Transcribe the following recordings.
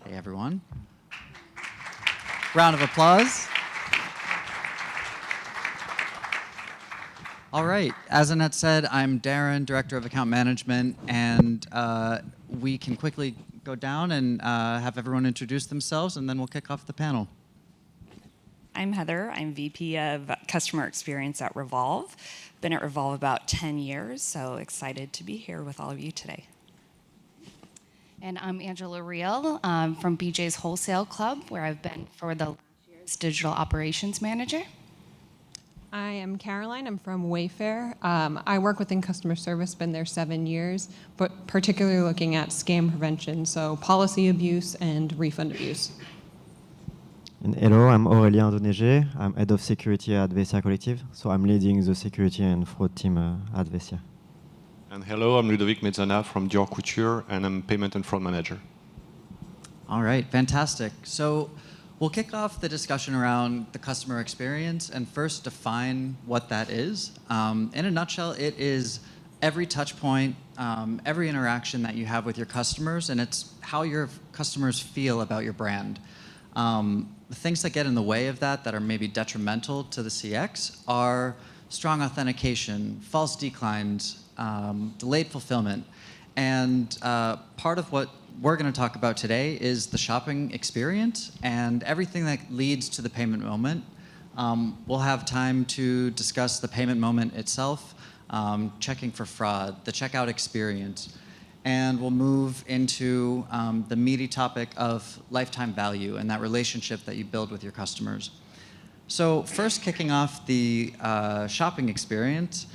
Hey, everyone. Round of applause. All right. As Annette said, I'm Darren, Director of Account Management, and we can quickly go down and have everyone introduce themselves, and then we'll kick off the panel. I'm Heather. I'm VP of Customer Experience at Revolve. Been at Revolve about 10 years, so excited to be here with all of you today. And I'm Angela Reel from BJ's Wholesale Club, where I've been for the last year's Digital Operations Manager. I am Caroline. I'm from Wayfair. I work within customer service, been there 7 years, but particularly looking at scam prevention, so policy abuse and refund abuse. And hello, I'm Aurélien Donégé. I'm Head of Security at Vessia Collective, so I'm leading the security and fraud team at Vessia. And hello, I'm Ludovic Mezzana from Dior Couture, and I'm Payment and Fraud Manager. All right, fantastic. So we'll kick off the discussion around the customer experience and first define what that is. In a nutshell, it is every touch point, every interaction that you have with your customers, and it's how your customers feel about your brand. The things that get in the way of that are maybe detrimental to the CX are strong authentication, false declines, delayed fulfillment. And part of what we're going to talk about today is the shopping experience and everything that leads to the payment moment. We'll have time to discuss the payment moment itself, checking for fraud, the checkout experience, and we'll move into the meaty topic of lifetime value and that relationship that you build with your customers. So first, kicking off the shopping experience,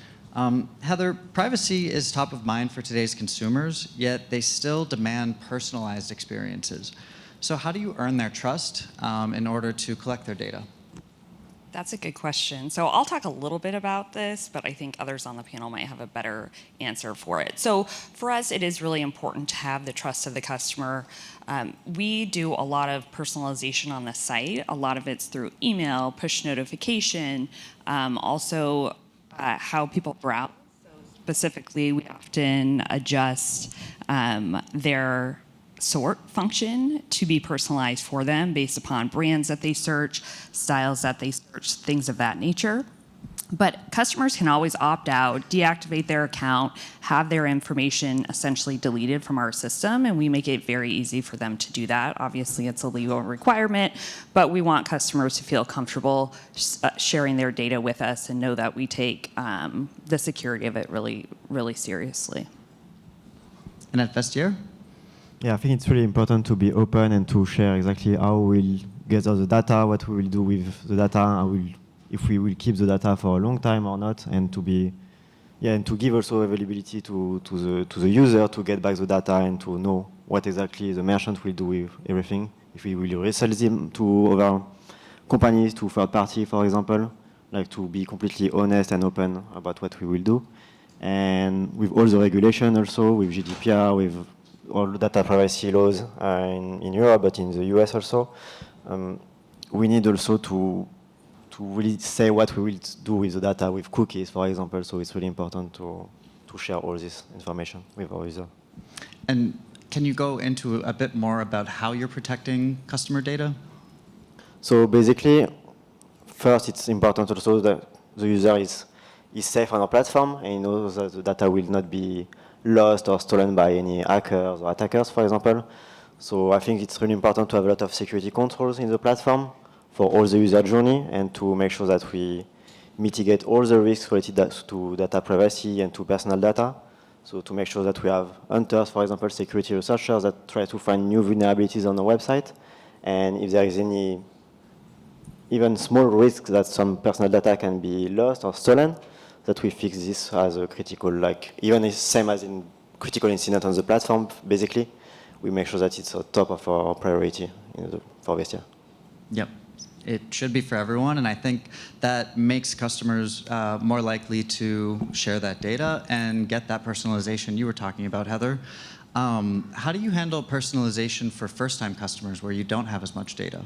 Heather, privacy is top of mind for today's consumers, yet they still demand personalized experiences. So how do you earn their trust in order to collect their data? That's a good question. So I'll talk a little bit about this, but I think others on the panel might have a better answer for it. So for us, it is really important to have the trust of the customer. We do a lot of personalization on the site. A lot of it's through email, push notification, also how people browse. So specifically, we often adjust their sort function to be personalized for them based upon brands that they search, styles that they search, things of that nature. But customers can always opt out, deactivate their account, have their information essentially deleted from our system, and we make it very easy for them to do that. Obviously, it's a legal requirement, but we want customers to feel comfortable sharing their data with us and know that we take the security of it really, really seriously. Annette Vestiaire? Yeah, I think it's really important to be open and to share exactly how we'll gather the data, what we will do with the data, if we will keep the data for a long time or not, and to be, and to give also availability to the user to get back the data and to know what exactly the merchant will do with everything. If we will resell them to other companies, to third party, for example, like to be completely honest and open about what we will do. And with all the regulation also, with GDPR, with all the data privacy laws in Europe, but in the US also, we need also to really say what we will do with the data, with cookies, for example. So it's really important to share all this information with our user. And can you go into a bit more about how you're protecting customer data? So basically, first it's important also that the user is safe on our platform and he knows that the data will not be lost or stolen by any hackers or attackers, for example. So I think it's really important to have a lot of security controls in the platform for all the user journey and to make sure that we mitigate all the risks related to data privacy and to personal data. So to make sure that we have hunters, for example, security researchers that try to find new vulnerabilities on the website. And if there is any even small risk that some personal data can be lost or stolen, that we fix this as a critical, like even the same as in critical incident on the platform, basically, we make sure that it's on top of our priority for Vestia. Yep. It should be for everyone, and I think that makes customers more likely to share that data and get that personalization you were talking about, Heather. How do you handle personalization for first-time customers where you don't have as much data?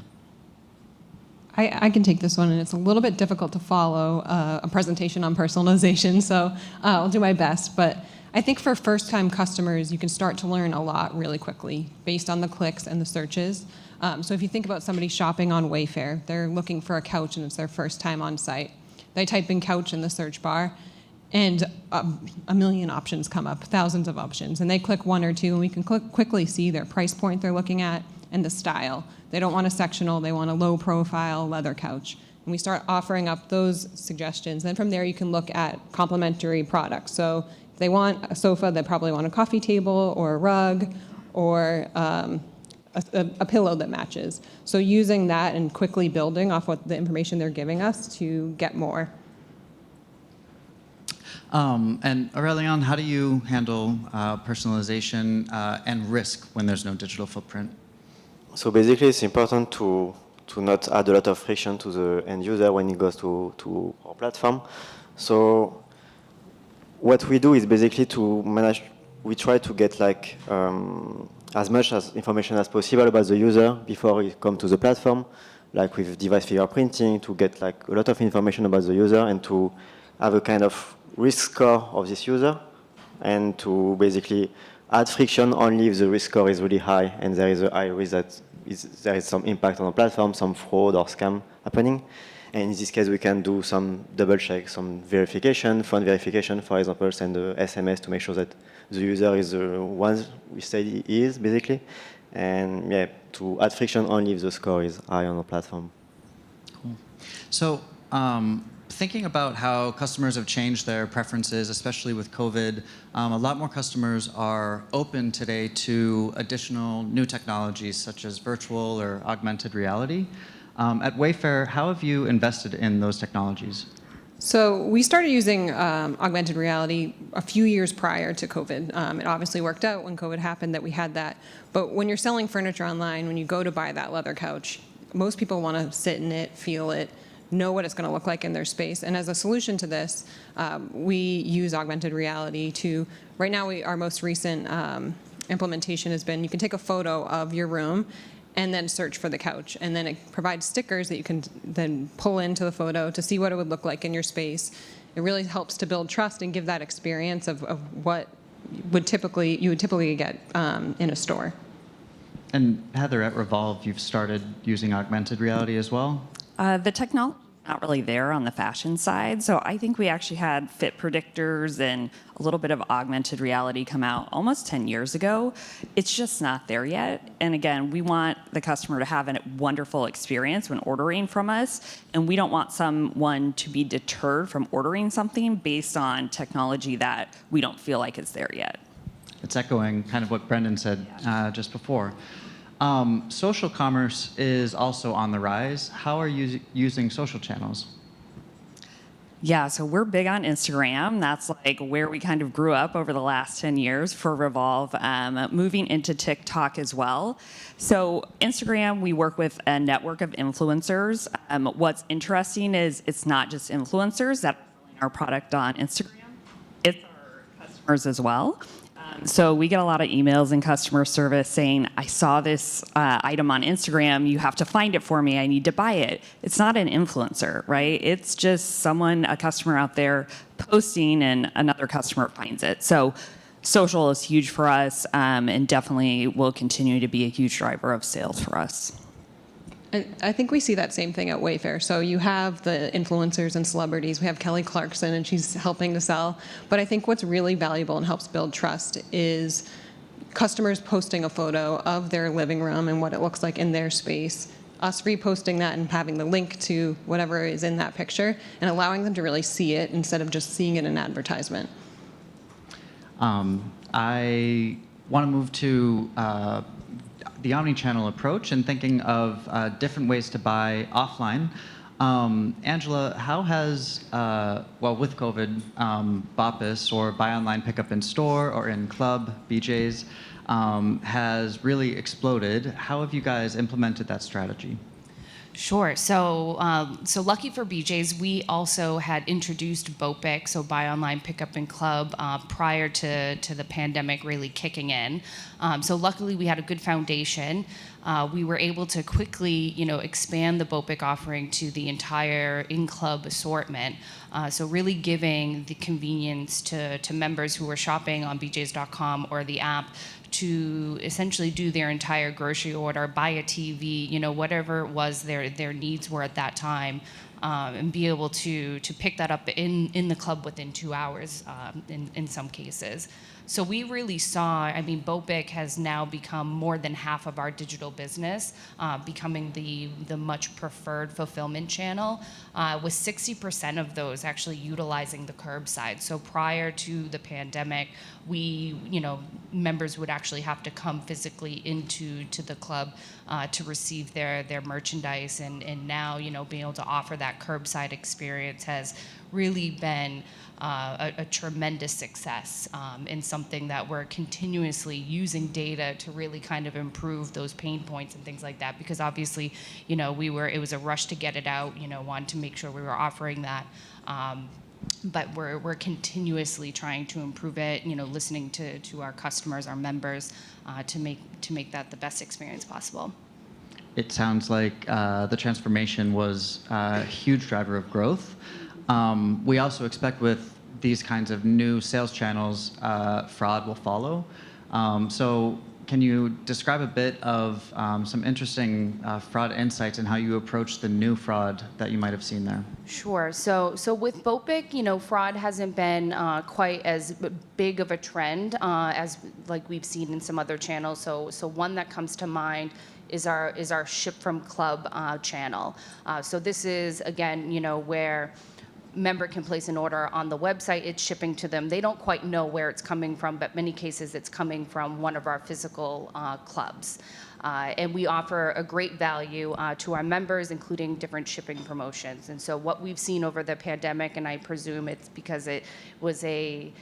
I can take this one, and it's a little bit difficult to follow a presentation on personalization, so I'll do my best. But I think for first-time customers, you can start to learn a lot really quickly based on the clicks and the searches. So if you think about somebody shopping on Wayfair, they're looking for a couch and it's their first time on site. They type in couch in the search bar, and a million options come up, thousands of options. And they click one or two, and we can quickly see their price point they're looking at and the style. They don't want a sectional, they want a low-profile leather couch. And we start offering up those suggestions. Then from there, you can look at complementary products. So if they want a sofa, they probably want a coffee table or a rug or a pillow that matches. So using that and quickly building off what the information they're giving us to get more. And Aurelian, how do you handle personalization and risk when there's no digital footprint? So basically, it's important to not add a lot of friction to the end user when he goes to our platform. So what we do is basically to manage, we try to get like as much as information as possible about the user before he comes to the platform, like with device fingerprinting, to get like a lot of information about the user and to have a kind of risk score of this user, and to basically add friction only if the risk score is really high and there is a high risk that there is some impact on the platform, some fraud or scam happening. And in this case, we can do some double check, some verification, phone verification, for example, send a SMS to make sure that the user is the one we say he is, basically. And yeah, to add friction only if the score is high on the platform. Cool. So thinking about how customers have changed their preferences, especially with COVID, a lot more customers are open today to additional new technologies such as virtual or augmented reality. At Wayfair, how have you invested in those technologies? So we started using augmented reality a few years prior to COVID. It obviously worked out when COVID happened that we had that. But when you're selling furniture online, when you go to buy that leather couch, most people want to sit in it, feel it, know what it's going to look like in their space. And as a solution to this, we use augmented reality to, right now our most recent implementation has been you can take a photo of your room and then search for the couch. And then it provides stickers that you can then pull into the photo to see what it would look like in your space. It really helps to build trust and give that experience of what you would typically get in a store. And Heather, at Revolve, you've started using augmented reality as well? The technology is not really there on the fashion side. So I think we actually had fit predictors and a little bit of augmented reality come out almost 10 years ago. It's just not there yet. And again, we want the customer to have a wonderful experience when ordering from us. And we don't want someone to be deterred from ordering something based on technology that we don't feel like is there yet. It's echoing kind of what Brendan said just before. Social commerce is also on the rise. How are you using social channels? Yeah, so we're big on Instagram. That's like where we kind of grew up over the last 10 years for Revolve, moving into TikTok as well. So Instagram, we work with a network of influencers. What's interesting is it's not just influencers that are selling our product on Instagram. It's our customers as well. So we get a lot of emails in customer service saying, I saw this item on Instagram, you have to find it for me, I need to buy it. It's not an influencer, right? It's just someone, a customer out there posting and another customer finds it. So social is huge for us and definitely will continue to be a huge driver of sales for us. And I think we see that same thing at Wayfair. So you have the influencers and celebrities. We have Kelly Clarkson, and she's helping to sell. But I think what's really valuable and helps build trust is customers posting a photo of their living room and what it looks like in their space, us reposting that and having the link to whatever is in that picture, and allowing them to really see it instead of just seeing it in an advertisement. I want to move to the omni-channel approach and thinking of different ways to buy offline. Angela, how has, with COVID, BOPIS, or buy online, pick up in store, or in club, BJ's, has really exploded. How have you guys implemented that strategy? Sure. So lucky for BJ's, we also had introduced BOPIC, so Buy Online, Pick Up in Club, prior to the pandemic really kicking in. So luckily, we had a good foundation. We were able to quickly, expand the BOPIC offering to the entire in-club assortment. So really giving the convenience to members who were shopping on bjs.com or the app to essentially do their entire grocery order, buy a TV, whatever it was their needs were at that time, and be able to pick that up in the club within 2 hours in some cases. So we really saw, BOPIC has now become more than half of our digital business, becoming the much preferred fulfillment channel, with 60% of those actually utilizing the curbside. So prior to the pandemic, members would actually have to come physically into the club to receive their merchandise, and now, being able to offer that curbside experience has really been a tremendous success, and something that we're continuously using data to really kind of improve those pain points and things like that, because obviously, it was a rush to get it out, wanted to make sure we were offering that. But we're continuously trying to improve it, listening to our customers, our members, to make that the best experience possible. It sounds like the transformation was a huge driver of growth. We also expect with these kinds of new sales channels, fraud will follow. So can you describe a bit of some interesting fraud insights and how you approach the new fraud that you might have seen there? Sure. So with BOPIC, fraud hasn't been quite as big of a trend as like we've seen in some other channels. So one that comes to mind is our Ship from Club channel. So this is, again, where member can place an order on the website, it's shipping to them. They don't quite know where it's coming from, but many cases it's coming from one of our physical clubs. And we offer a great value to our members, including different shipping promotions. And so what we've seen over the pandemic, and I presume it's because it was a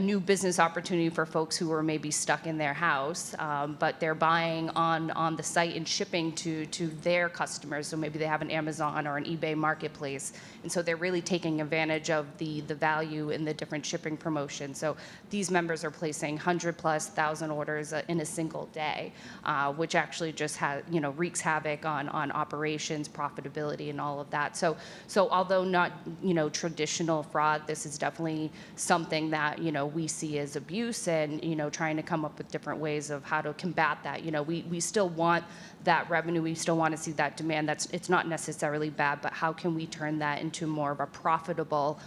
new business opportunity for folks who were maybe stuck in their house, but they're buying on the site and shipping to their customers. So maybe they have an Amazon or an eBay marketplace, and so they're really taking advantage of the value in the different shipping promotions. So these members are placing 100,000+ orders in a single day, which actually just wreaks havoc on operations, profitability, and all of that. So although not traditional fraud, this is definitely something that we see as abuse, and trying to come up with different ways of how to combat that. We still want that revenue, we still want to see that demand. It's not necessarily bad, but how can we turn that into more of a profitable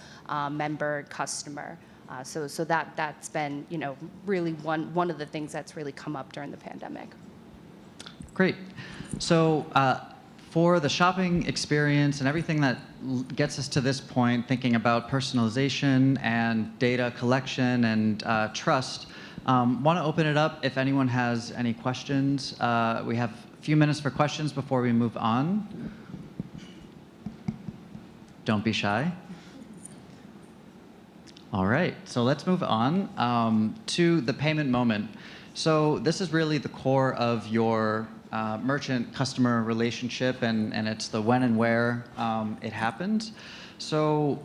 member customer? So that's been really one of the things that's really come up during the pandemic. Great. So for the shopping experience and everything that gets us to this point, thinking about personalization and data collection and trust, want to open it up if anyone has any questions. We have a few minutes for questions before we move on. Don't be shy. All right, so let's move on to the payment moment. So this is really the core of your merchant-customer relationship, and it's the when and where it happens. So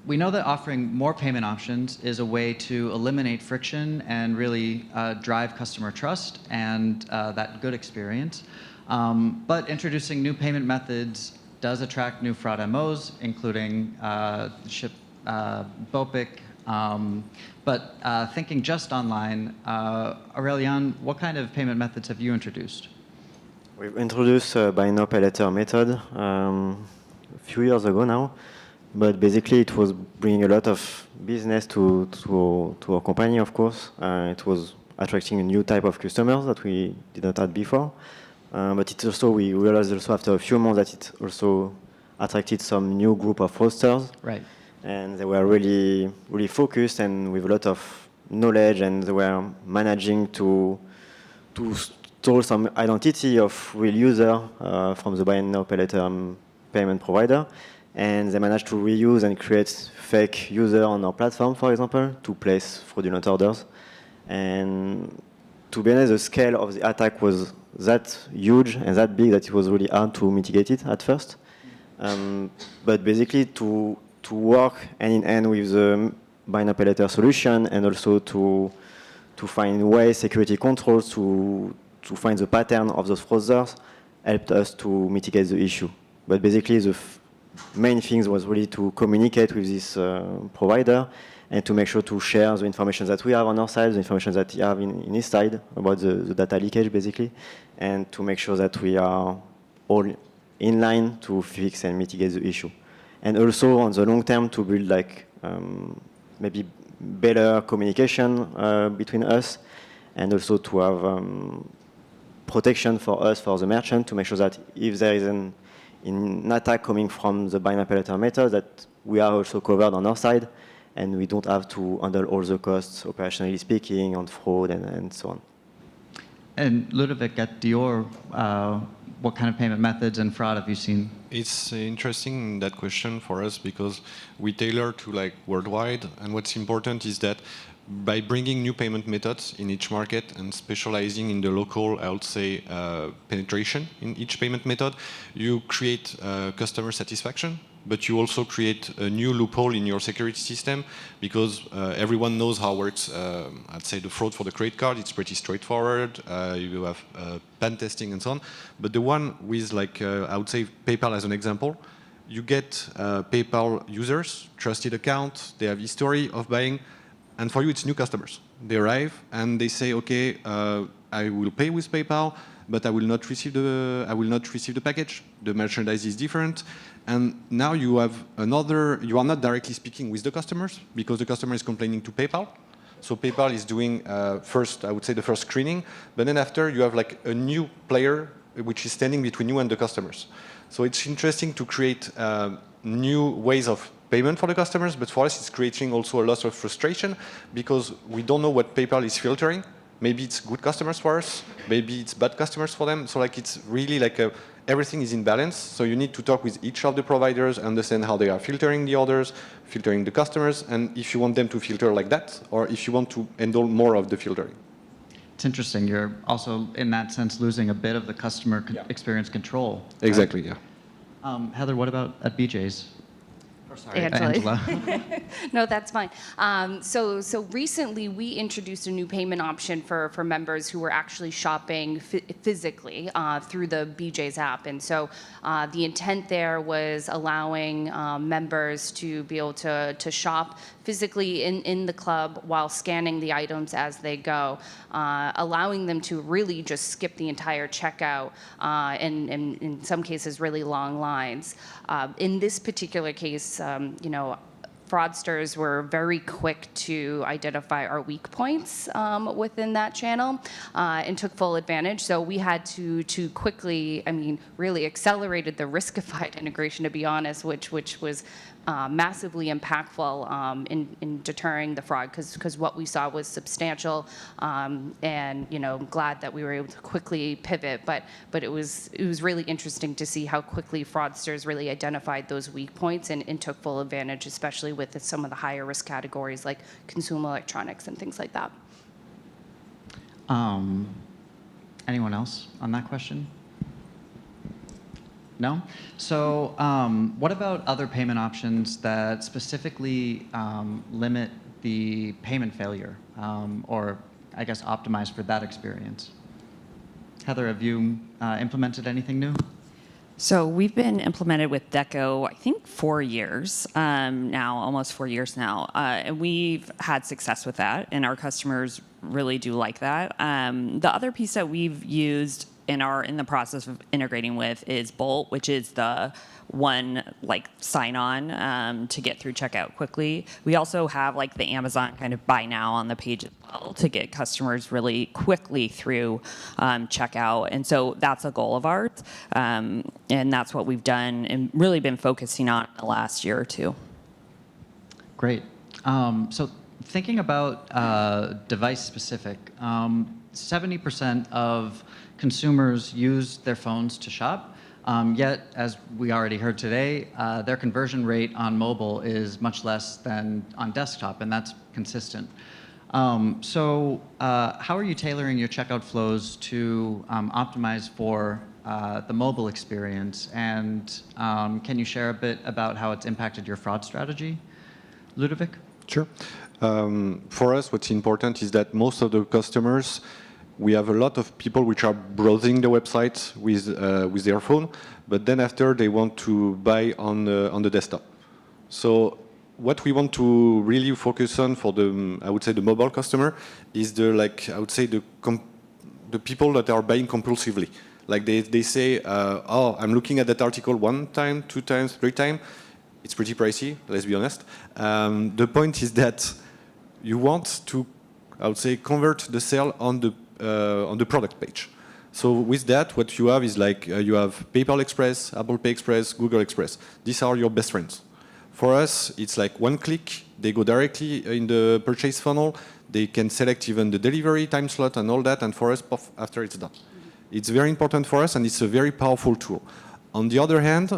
we know that offering more payment options is a way to eliminate friction and really drive customer trust and that good experience. But introducing new payment methods does attract new fraud MOs, including BOPIC. But thinking just online, Aurélien, what kind of payment methods have you introduced? We've introduced buy now, pay later method a few years ago now, but basically it was bringing a lot of business to our company, of course. It was attracting a new type of customers that we did not have before. But it also, we realized also after a few months that it also attracted some new group of fraudsters. Right. And they were really, really focused and with a lot of knowledge, and they were managing to steal some identity of real user from the buy now, pay later payment provider. And they managed to reuse and create fake user on our platform, for example, to place fraudulent orders. And to be honest, the scale of the attack was that huge and that big that it was really hard to mitigate it at first. But basically to work hand in hand with the buy now pay later solution and also to find ways, security controls to find the pattern of those fraudsters helped us to mitigate the issue. But basically the main things was really to communicate with this provider and to make sure to share the information that we have on our side, the information that he have in his side about the data leakage basically, and to make sure that we are all in line to fix and mitigate the issue. And also on the long term to build like maybe better communication between us, and also to have protection for us, for the merchant, to make sure that if there is an attack coming from the buy now pay later method, that we are also covered on our side, and we don't have to handle all the costs, operationally speaking, on fraud and so on. And Ludovic, at Dior, what kind of payment methods and fraud have you seen? It's interesting, that question for us, because we tailor to like worldwide, and what's important is that by bringing new payment methods in each market and specializing in the local, I would say, penetration in each payment method, you create customer satisfaction, but you also create a new loophole in your security system, because everyone knows how it works. I'd say the fraud for the credit card, it's pretty straightforward. You have pen testing and so on. But the one with, like, I would say PayPal as an example, you get PayPal users, trusted account, they have history of buying, and for you it's new customers. They arrive and they say, okay, I will pay with PayPal, but I will not receive the package. The merchandise is different. And now you have you are not directly speaking with the customers because the customer is complaining to PayPal. So PayPal is doing first, I would say, the first screening, but then after you have like a new player which is standing between you and the customers. So it's interesting to create new ways of payment for the customers, but for us it's creating also a lot of frustration because we don't know what PayPal is filtering. Maybe it's good customers for us, maybe it's bad customers for them. So like it's really like everything is in balance. So you need to talk with each of the providers, understand how they are filtering the orders, filtering the customers, and if you want them to filter like that, or if you want to handle more of the filtering. It's interesting. You're also, in that sense, losing a bit of the customer experience control. Right? Exactly, yeah. Heather, what about at BJ's? Or sorry, Angela. Angela. No, that's fine. So recently we introduced a new payment option for members who were actually shopping physically through the BJ's app. And so the intent there was allowing members to be able to shop physically in the club while scanning the items as they go, allowing them to really just skip the entire checkout and in some cases really long lines. In this particular case, fraudsters were very quick to identify our weak points within that channel and took full advantage. So we had to quickly, really accelerated the Riskified integration, to be honest, which was massively impactful in deterring the fraud, because what we saw was substantial, and glad that we were able to quickly pivot. But it was really interesting to see how quickly fraudsters really identified those weak points and took full advantage, especially with some of the higher risk categories like consumer electronics and things like that. Anyone else on that question? No? So what about other payment options that specifically limit the payment failure or, I guess, optimize for that experience? Heather, have you implemented anything new? So we've been implemented with Deco, I think 4 years now, almost 4 years now. And we've had success with that, and our customers really do like that. The other piece that we've used and are in the process of integrating with is Bolt, which is the one sign-on to get through checkout quickly. We also have the Amazon kind of buy now on the page as well to get customers really quickly through checkout. And so that's a goal of ours, and that's what we've done and really been focusing on the last year or two. Great. So thinking about device-specific, 70% of consumers use their phones to shop, yet, as we already heard today, their conversion rate on mobile is much less than on desktop, and that's consistent. How are you tailoring your checkout flows to optimize for the mobile experience? And can you share a bit about how it's impacted your fraud strategy? Ludovic? Sure. For us, what's important is that most of the customers, we have a lot of people which are browsing the website with their phone, but then after they want to buy on the desktop. So what we want to really focus on for the, I would say, the mobile customer is the people that are buying compulsively. Like they say, oh, I'm looking at that article 1 time, 2 times, 3 times. It's pretty pricey, let's be honest. The point is that you want to, I would say, convert the sale on the product page. So with that, what you have is like you have PayPal Express, Apple Pay Express, Google Express. These are your best friends. For us, it's like 1 click. They go directly in the purchase funnel. They can select even the delivery time slot and all that. And for us, puff, after it's done. It's very important for us, and it's a very powerful tool. On the other hand,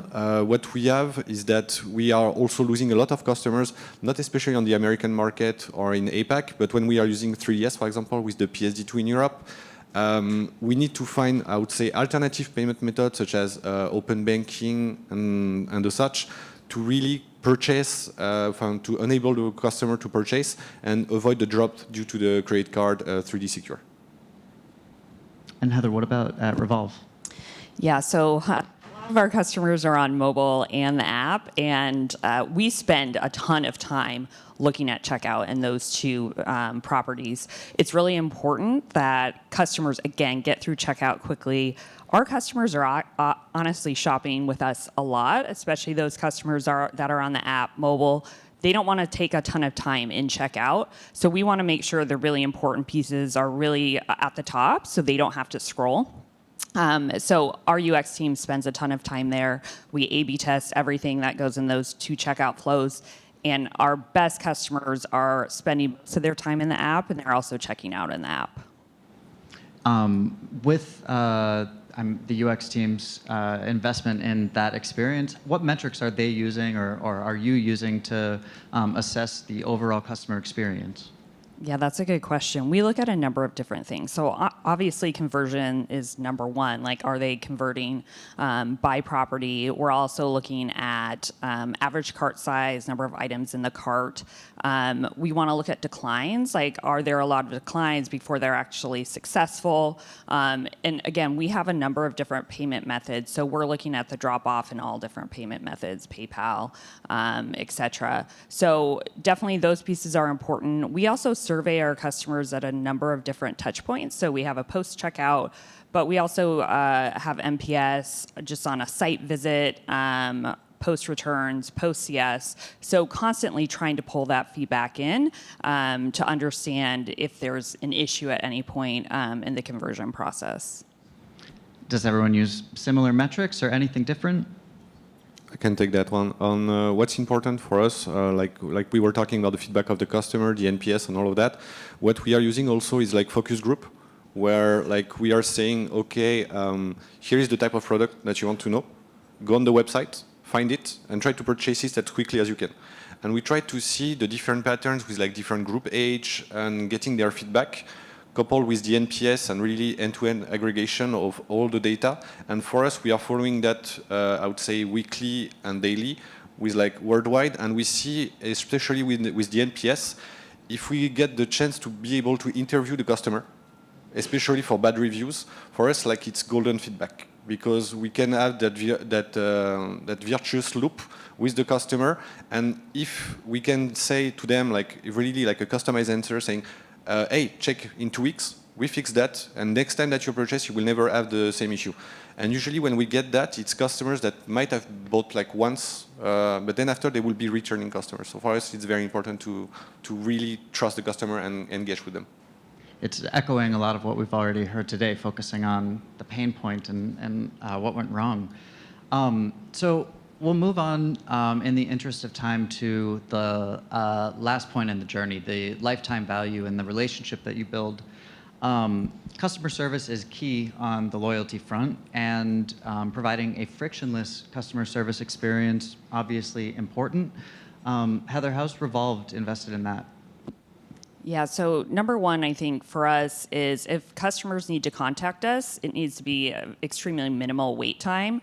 what we have is that we are also losing a lot of customers, not especially on the American market or in APAC, but when we are using 3DS, for example, with the PSD2 in Europe, we need to find, I would say, alternative payment methods such as open banking and the such to really purchase, to enable the customer to purchase and avoid the drop due to the credit card 3D Secure. And Heather, what about at Revolve? Yeah, so a lot of our customers are on mobile and the app, and we spend a ton of time looking at checkout in those two properties. It's really important that customers, again, get through checkout quickly. Our customers are honestly shopping with us a lot, especially those customers that are on the app mobile. They don't want to take a ton of time in checkout. So we want to make sure the really important pieces are really at the top so they don't have to scroll. So our UX team spends a ton of time there. We A/B test everything that goes in those two checkout flows. And our best customers are spending most of their time in the app, and they're also checking out in the app. With the UX team's investment in that experience, what metrics are they using or are you using to assess the overall customer experience? Yeah, that's a good question. We look at a number of different things. So obviously conversion is number one. Like, are they converting by property? We're also looking at average cart size, number of items in the cart. We want to look at declines. Like, are there a lot of declines before they're actually successful? And again, we have a number of different payment methods. So we're looking at the drop off in all different payment methods, PayPal, et cetera. So definitely those pieces are important. We also survey our customers at a number of different touch points. So we have a post checkout, but we also have NPS just on a site visit, post returns, post CS. So constantly trying to pull that feedback in to understand if there's an issue at any point in the conversion process. Does everyone use similar metrics or anything different? I can take that one. On what's important for us, like we were talking about the feedback of the customer, the NPS and all of that, what we are using also is like focus group, where like we are saying, okay, here is the type of product that you want to know. Go on the website, find it, and try to purchase it as quickly as you can. And we try to see the different patterns with like different group age and getting their feedback, coupled with the NPS and really end-to-end aggregation of all the data. And for us, we are following that, I would say, weekly and daily with like worldwide. And we see, especially with the NPS, if we get the chance to be able to interview the customer, especially for bad reviews, for us, like it's golden feedback, because we can have that virtuous loop with the customer. And if we can say to them, like really like a customized answer saying, hey, check in 2 weeks, we fix that, and next time that you purchase, you will never have the same issue. And usually when we get that, it's customers that might have bought like once, but then after they will be returning customers. So for us, it's very important to really trust the customer and engage with them. It's echoing a lot of what we've already heard today, focusing on the pain point and what went wrong. So we'll move on in the interest of time to the last point in the journey, the lifetime value and the relationship that you build. Customer service is key on the loyalty front, and providing a frictionless customer service experience, obviously important. Heather, how's Revolve invested in that? Yeah, so number one, I think for us is if customers need to contact us, it needs to be extremely minimal wait time.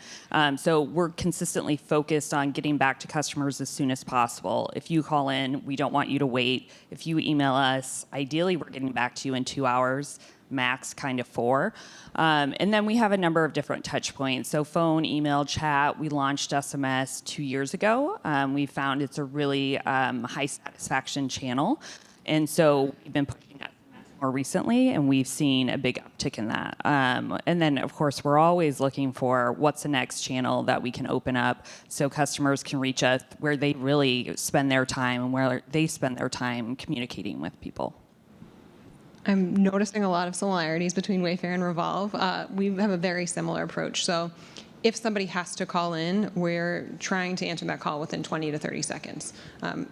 So we're consistently focused on getting back to customers as soon as possible. If you call in, we don't want you to wait. If you email us, ideally we're getting back to you in 2 hours, max kind of 4. And then we have a number of different touch points. So phone, email, chat. We launched SMS 2 years ago. We found it's a really high satisfaction channel. And so we've been pushing that more recently, and we've seen a big uptick in that. And then, of course, we're always looking for what's the next channel that we can open up so customers can reach us where they really spend their time and where they spend their time communicating with people. I'm noticing a lot of similarities between Wayfair and Revolve. We have a very similar approach. So if somebody has to call in, we're trying to answer that call within 20 to 30 seconds.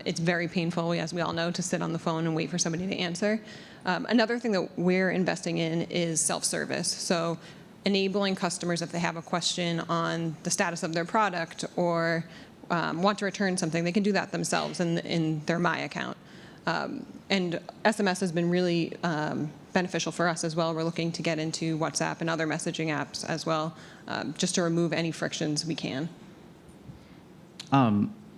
It's very painful, as we all know, to sit on the phone and wait for somebody to answer. Another thing that we're investing in is self-service. So enabling customers, if they have a question on the status of their product or want to return something, they can do that themselves in their My account. And SMS has been really beneficial for us as well. We're looking to get into WhatsApp and other messaging apps as well, just to remove any frictions we can.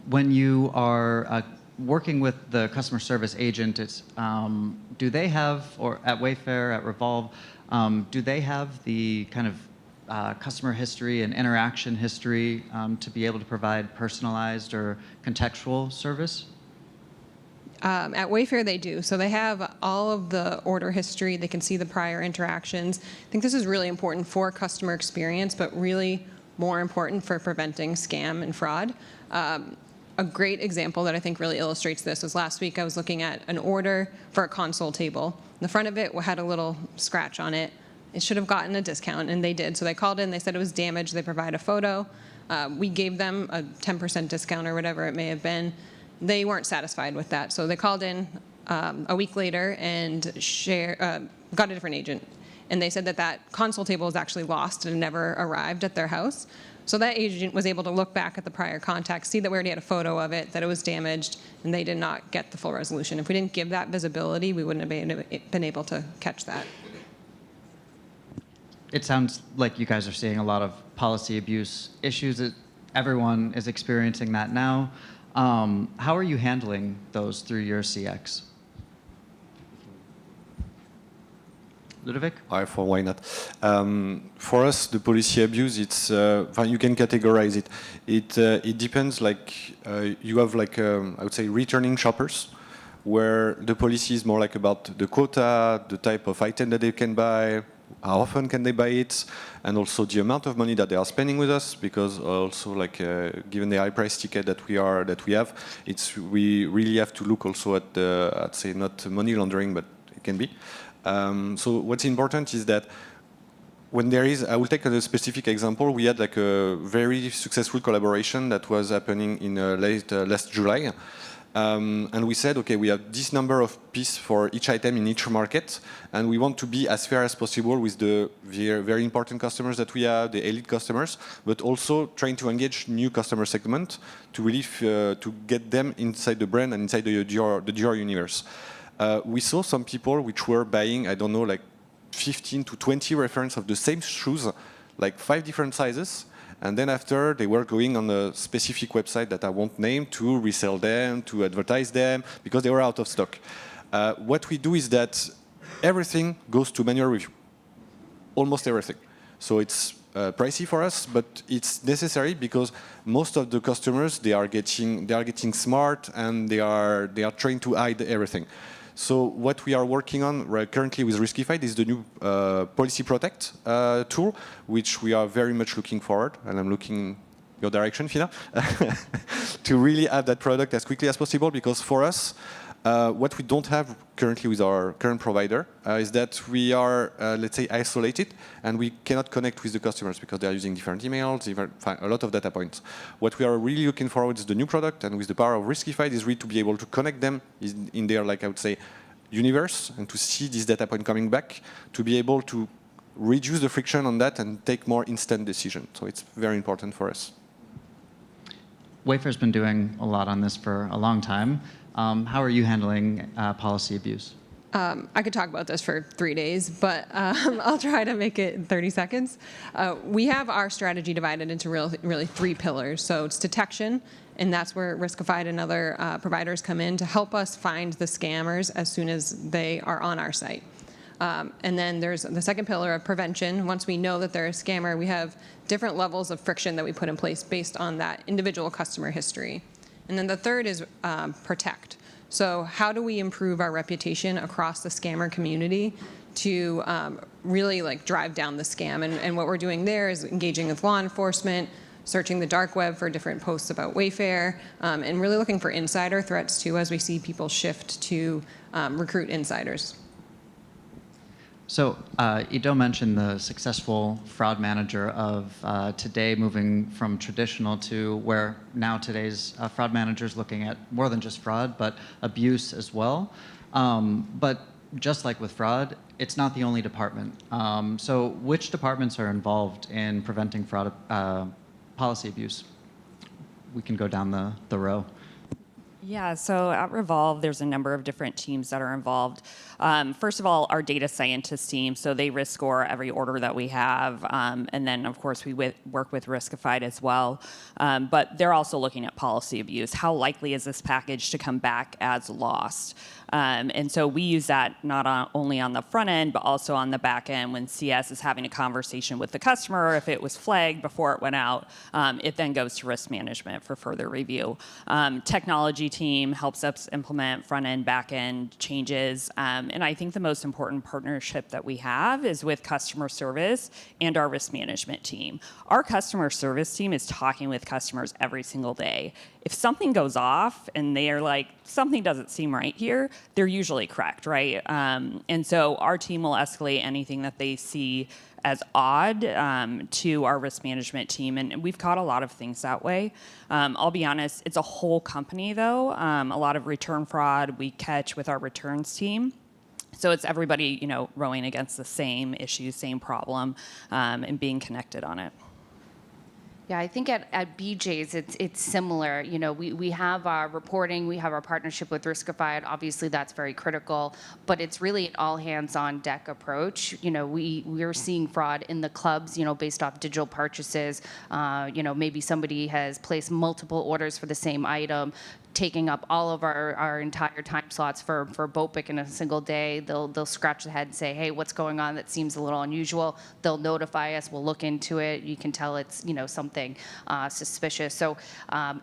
When you are working with the customer service agent, do they have, or at Wayfair, at Revolve, do they have the kind of customer history and interaction history to be able to provide personalized or contextual service? At Wayfair, they do. So they have all of the order history. They can see the prior interactions. I think this is really important for customer experience, but really more important for preventing scam and fraud. A great example that I think really illustrates this was last week I was looking at an order for a console table. The front of it had a little scratch on it. It should have gotten a discount, and they did. So they called in. They said it was damaged. They provide a photo. We gave them a 10% discount or whatever it may have been. They weren't satisfied with that, so they called in a week later and got a different agent. And they said that console table was actually lost and never arrived at their house. So that agent was able to look back at the prior contact, see that we already had a photo of it, that it was damaged, and they did not get the full resolution. If we didn't give that visibility, we wouldn't have been able to catch that. It sounds like you guys are seeing a lot of policy abuse issues. Everyone is experiencing that now. How are you handling those through your CX? Ludovic? Why not? For us, the policy abuse, it's you can categorize it. It depends. Like you have I would say returning shoppers, where the policy is more like about the quota, the type of item that they can buy, how often can they buy it, and also the amount of money that they are spending with us. Because also given the high price ticket that we have, we really have to look also at I'd say not money laundering, but it can be. So what's important is that when there is, I will take a specific example. We had a very successful collaboration that was happening in last July. And we said, okay, we have this number of pieces for each item in each market, and we want to be as fair as possible with the very important customers that we have, the elite customers, but also trying to engage new customer segment to really to get them inside the brand and inside the Dior universe. We saw some people which were buying, I don't know, 15 to 20 references of the same shoes, 5 different sizes. And then after, they were going on a specific website that I won't name to resell them, to advertise them, because they were out of stock. What we do is that everything goes to manual review, almost everything. So it's pricey for us, but it's necessary because most of the customers, they are getting smart, and they are trying to hide everything. So what we are working on currently with Riskified is the new Policy Protect tool, which we are very much looking forward, and I'm looking your direction, Fina, to really have that product as quickly as possible, because for us, what we don't have currently with our current provider is that we are, let's say, isolated, and we cannot connect with the customers because they are using different emails, a lot of data points. What we are really looking forward is the new product, and with the power of Riskified is really to be able to connect them in their, I would say, universe, and to see this data point coming back, to be able to reduce the friction on that and take more instant decisions. So it's very important for us. Wayfair's been doing a lot on this for a long time. How are you handling policy abuse? I could talk about this for 3 days, but I'll try to make it in 30 seconds. We have our strategy divided into really 3 pillars. So it's detection, and that's where Riskified and other providers come in to help us find the scammers as soon as they are on our site. And then there's the second pillar of prevention. Once we know that they're a scammer, we have different levels of friction that we put in place based on that individual customer history. And then the third is protect. So how do we improve our reputation across the scammer community to really drive down the scam? And what we're doing there is engaging with law enforcement, searching the dark web for different posts about Wayfair, and really looking for insider threats too as we see people shift to recruit insiders. So Ido mentioned the successful fraud manager of today moving from traditional to where now today's fraud manager is looking at more than just fraud, but abuse as well. But just like with fraud, it's not the only department. So which departments are involved in preventing fraud, policy abuse? We can go down the row. Yeah, so at Revolve, there's a number of different teams that are involved. First of all, our data scientist team, so they risk score every order that we have. And then, of course, we work with Riskified as well. But they're also looking at policy abuse. How likely is this package to come back as lost? And so we use that not only on the front end, but also on the back end when CS is having a conversation with the customer. If it was flagged before it went out, it then goes to risk management for further review. Technology team helps us implement front end, back end changes. And I think the most important partnership that we have is with customer service and our risk management team. Our customer service team is talking with customers every single day. If something goes off and they are like, something doesn't seem right here, they're usually correct, right? And so our team will escalate anything that they see as odd to our risk management team. And we've caught a lot of things that way. I'll be honest, it's a whole company though. A lot of return fraud we catch with our returns team. So it's everybody, rowing against the same issue, same problem, and being connected on it. Yeah, I think at BJ's it's similar. We have our reporting, we have our partnership with Riskified. Obviously, that's very critical, but it's really an all hands on deck approach. We're seeing fraud in the clubs, based off digital purchases. Maybe somebody has placed multiple orders for the same item, taking up all of our entire time slots for BOPIC in a single day. They'll scratch their head and say, hey, what's going on? That seems a little unusual. They'll notify us. We'll look into it. You can tell it's something suspicious. So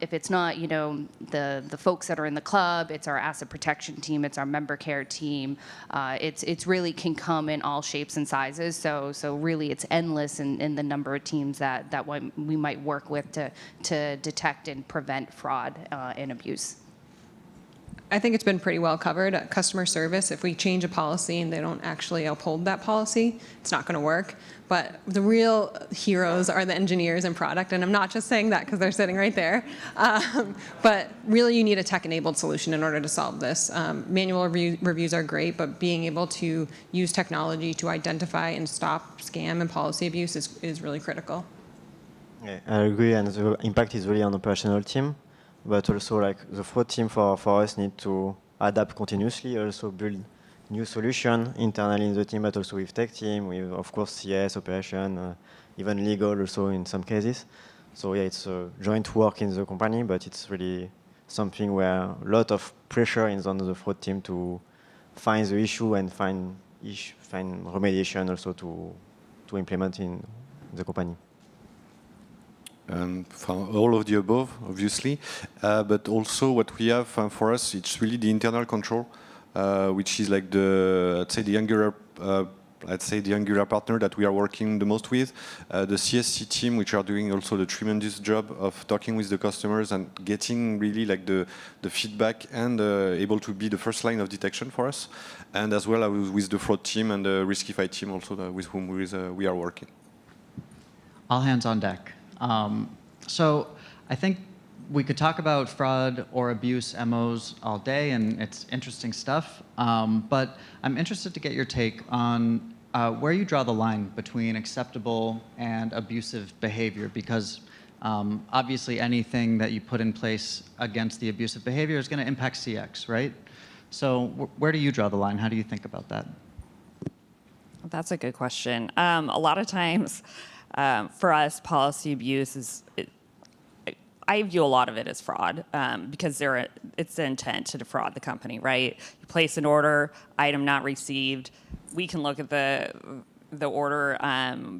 if it's not the folks that are in the club, it's our asset protection team, it's our member care team. It's really can come in all shapes and sizes. So really it's endless in the number of teams that we might work with to detect and prevent fraud and abuse. I think it's been pretty well covered. Customer service, if we change a policy and they don't actually uphold that policy, it's not going to work. But the real heroes are the engineers and product, and I'm not just saying that because they're sitting right there. But really, you need a tech-enabled solution in order to solve this. Manual reviews are great, but being able to use technology to identify and stop scam and policy abuse is really critical. Yeah, I agree, and the impact is really on the operational team. But also, the fraud team for us need to adapt continuously, also build new solution internally in the team, but also with tech team, with, of course, CS, operation, even legal also in some cases. So yeah, it's a joint work in the company, but it's really something where a lot of pressure is on the fraud team to find the issue and find remediation also to implement in the company. For all of the above, obviously, but also what we have for us, it's really the internal control, which is like the angular partner that we are working the most with, the CSC team, which are doing also the tremendous job of talking with the customers and getting really like the feedback and able to be the first line of detection for us, and as well as with the fraud team and the Riskified team also with whom we are working. All hands on deck. So I think we could talk about fraud or abuse MOs all day, and it's interesting stuff. But I'm interested to get your take on where you draw the line between acceptable and abusive behavior, because obviously anything that you put in place against the abusive behavior is going to impact CX, right? So where do you draw the line? How do you think about that? That's a good question. A lot of times, for us, policy abuse is. I view a lot of it as fraud because it's the intent to defraud the company, right? You place an order, item not received. We can look at the order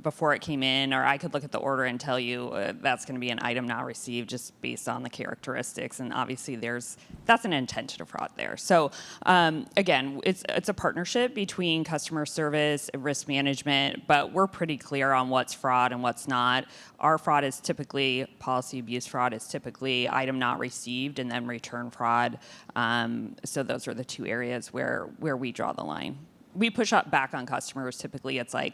before it came in, or I could look at the order and tell you that's going to be an item not received just based on the characteristics. And obviously, that's an intent to defraud there. So again, it's a partnership between customer service and risk management, but we're pretty clear on what's fraud and what's not. Our fraud is typically, policy abuse fraud is typically item not received and then return fraud. So those are the two areas where we draw the line. We push up back on customers. Typically, it's like,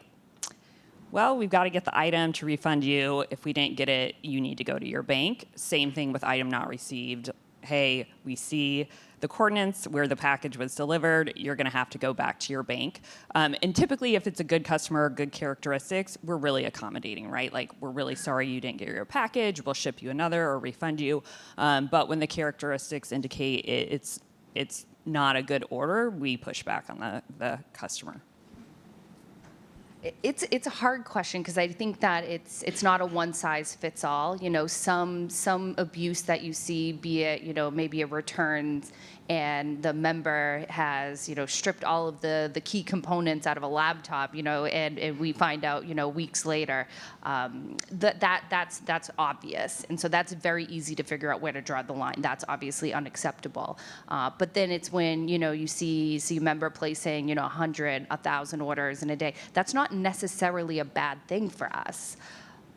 well, we've got to get the item to refund you. If we didn't get it, you need to go to your bank. Same thing with item not received. Hey, we see the coordinates where the package was delivered. You're going to have to go back to your bank. And typically, if it's a good customer, good characteristics, we're really accommodating, right? Like, we're really sorry you didn't get your package. We'll ship you another or refund you. But when the characteristics indicate it's not a good order, we push back on the customer. It's a hard question because I think that it's not a one size fits all. You know, some abuse that you see, be it, you know, maybe a return and the member has, you know, stripped all of the key components out of a laptop, you know, and we find out, you know, weeks later, that's obvious. And so that's very easy to figure out where to draw the line. That's obviously unacceptable. But then it's when, you know, you see a member placing, you know, 100, 1,000 orders in a day. That's not necessarily a bad thing for us.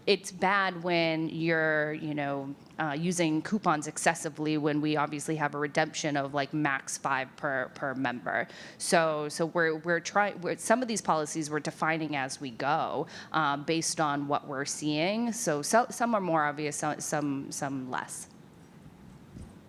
It's bad when you're, you know, using coupons excessively when we obviously have a redemption of like max 5 per member. So we're trying. Some of these policies we're defining as we go, based on what we're seeing. So some are more obvious, some less.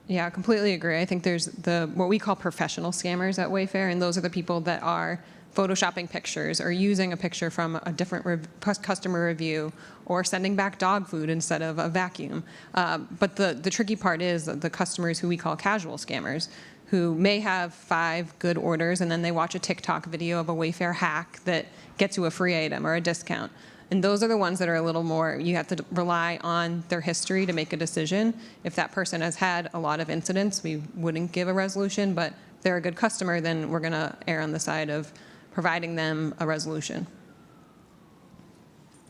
Yeah, I completely agree. I think there's what we call professional scammers at Wayfair, and those are the people that are photoshopping pictures or using a picture from a different customer review or sending back dog food instead of a vacuum. But the tricky part is the customers who we call casual scammers, who may have 5 good orders and then they watch a TikTok video of a Wayfair hack that gets you a free item or a discount. And those are the ones that are a little more, you have to rely on their history to make a decision. If that person has had a lot of incidents, we wouldn't give a resolution, but if they're a good customer, then we're gonna err on the side of providing them a resolution.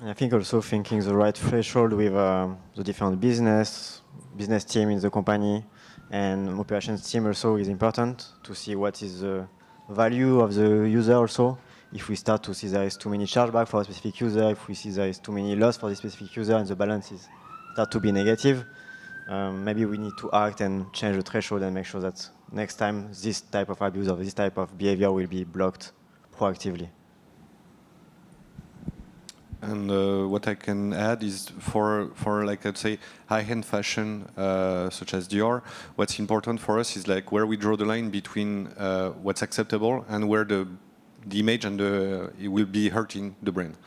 And I think also thinking the right threshold with the different business team in the company and operations team also is important to see what is the value of the user also. If we start to see there is too many chargeback for a specific user, if we see there is too many loss for this specific user and the balances start to be negative, maybe we need to act and change the threshold and make sure that next time this type of abuse or this type of behavior will be blocked proactively. And what I can add is for like I'd say high-end fashion such as Dior, what's important for us is like where we draw the line between what's acceptable and where the image and it will be hurting the brand.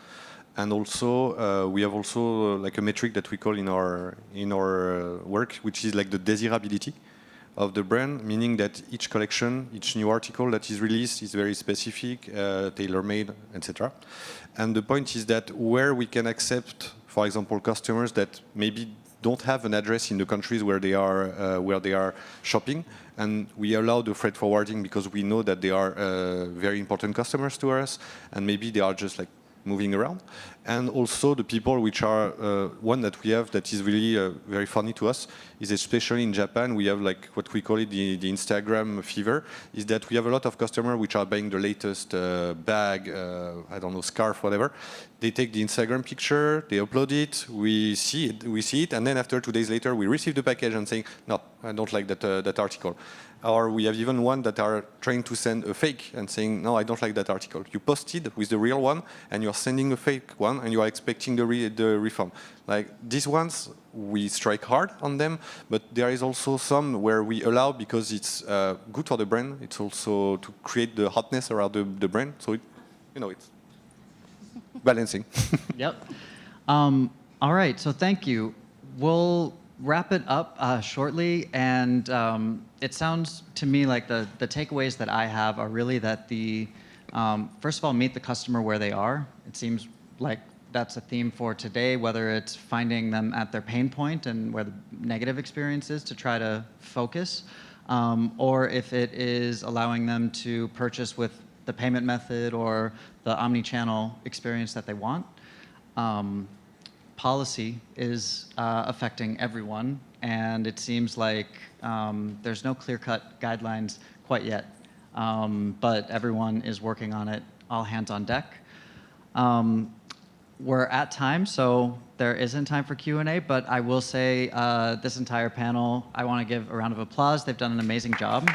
And also we have also like a metric that we call in our work, which is like the desirability of the brand, meaning that each collection, each new article that is released is very specific, tailor-made, etc. And the point is that where we can accept, for example, customers that maybe don't have an address in the countries where they are shopping, and we allow the freight forwarding because we know that they are very important customers to us, and maybe they are just like moving around. And also the people which are, one that we have that is really very funny to us is especially in Japan, we have like what we call it the Instagram fever, is that we have a lot of customers which are buying the latest bag, I don't know, scarf, whatever. They take the Instagram picture, they upload it, we see it, and then after 2 days later, we receive the package and saying, no, I don't like that article. Or we have even one that are trying to send a fake and saying, no, I don't like that article. You posted with the real one, and you're sending a fake one, and you are expecting the refund. Like these ones, we strike hard on them, but there is also some where we allow because it's good for the brand. It's also to create the hotness around the brand. So, it's balancing. Yep. All right, so thank you. We'll wrap it up shortly, and it sounds to me like the takeaways that I have are really that first of all, meet the customer where they are. It seems like that's a theme for today, whether it's finding them at their pain point and where the negative experience is to try to focus, or if it is allowing them to purchase with the payment method or the omni-channel experience that they want. Policy is affecting everyone, and it seems like there's no clear-cut guidelines quite yet, but everyone is working on it, all hands on deck. We're at time, so there isn't time for Q&A, but I will say this entire panel, I want to give a round of applause. They've done an amazing job.